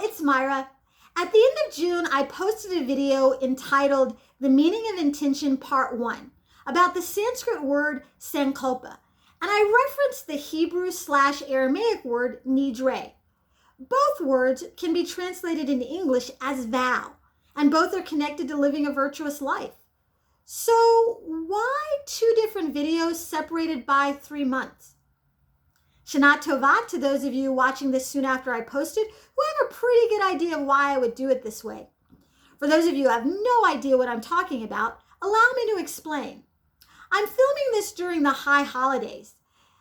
it's Myra. At the end of June, I posted a video entitled The Meaning of Intention Part 1 about the Sanskrit word sankalpa, and I referenced the Hebrew-slash-Aramaic word nidrei. Both words can be translated into English as vow, and both are connected to living a virtuous life. So why two different videos separated by 3 months? Shana Tovah to those of you watching this soon after I posted who have a pretty good idea of why I would do it this way. For those of you who have no idea what I'm talking about, allow me to explain. I'm filming this during the high holidays,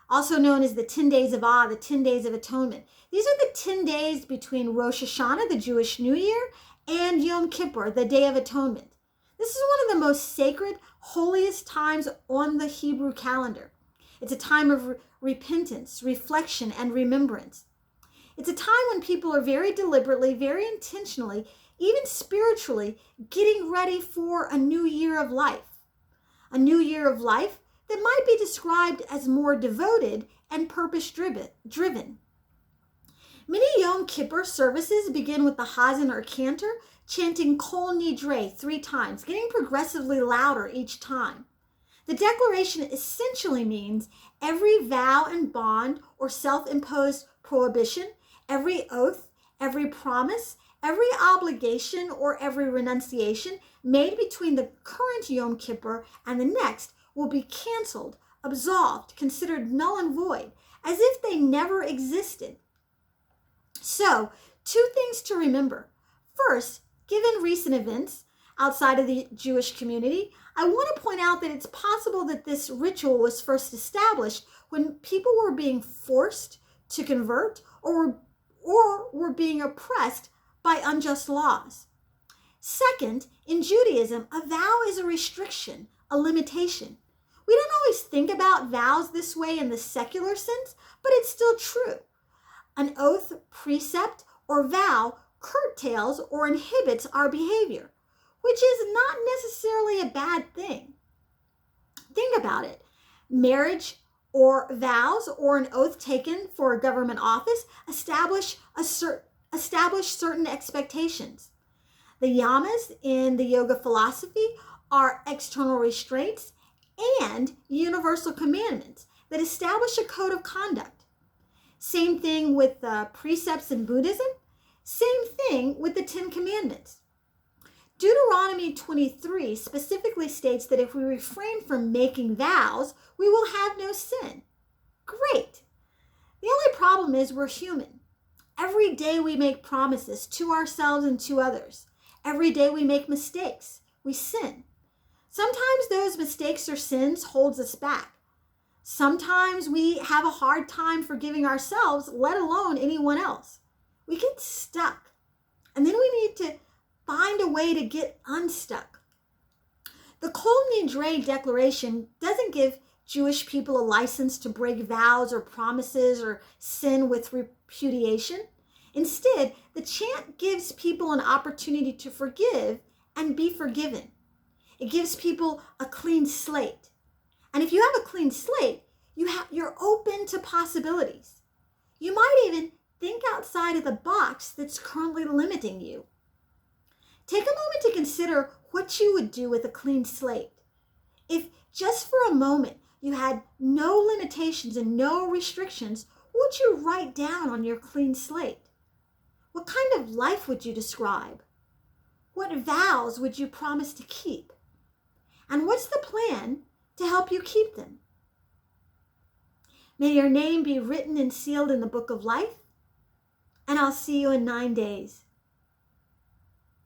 also known as the 10 Days of the 10 Days of Atonement. These are the 10 days between Rosh Hashanah, the Jewish New Year, and Yom Kippur, the Day of Atonement. This is one of the most sacred, holiest times on the Hebrew calendar. It's a time of repentance, reflection, and remembrance. It's a time when people are very deliberately, very intentionally, even spiritually, getting ready for a new year of life. A new year of life that might be described as more devoted and purpose-driven. Many Yom Kippur services begin with the Hazan or cantor chanting Kol Nidrei 3 times, getting progressively louder each time. The declaration essentially means every vow and bond or self-imposed prohibition, every oath, every promise, every obligation, or every renunciation made between the current Yom Kippur and the next will be canceled, absolved, considered null and void, as if they never existed. So, 2 things to remember. First, given recent events outside of the Jewish community, I want to point out that it's possible that this ritual was first established when people were being forced to convert or were being oppressed by unjust laws. Second, in Judaism, a vow is a restriction, a limitation. We don't always think about vows this way in the secular sense, but it's still true. An oath, precept, or vow curtails or inhibits our behavior, which is not necessarily a bad thing. Think about it. Marriage or vows or an oath taken for a government office establish certain expectations. The yamas in the yoga philosophy are external restraints and universal commandments that establish a code of conduct. Same thing with precepts in Buddhism. Same thing with the 10 Commandments. Deuteronomy 23 specifically states that if we refrain from making vows, we will have no sin. Great. The only problem is we're human. Every day we make promises to ourselves and to others. Every day we make mistakes. We sin. Sometimes those mistakes or sins holds us back. Sometimes we have a hard time forgiving ourselves, let alone anyone else. We get stuck. And then we need to find a way to get unstuck. The Kol Nidrei declaration doesn't give Jewish people a license to break vows or promises or sin with repudiation. Instead, the chant gives people an opportunity to forgive and be forgiven. It gives people a clean slate. And if you have a clean slate, you're open to possibilities. You might even think outside of the box that's currently limiting you. Take a moment to consider what you would do with a clean slate. If just for a moment you had no limitations and no restrictions, what would you write down on your clean slate? What kind of life would you describe? What vows would you promise to keep? And what's the plan to help you keep them? May your name be written and sealed in the book of life, and I'll see you in 9 days.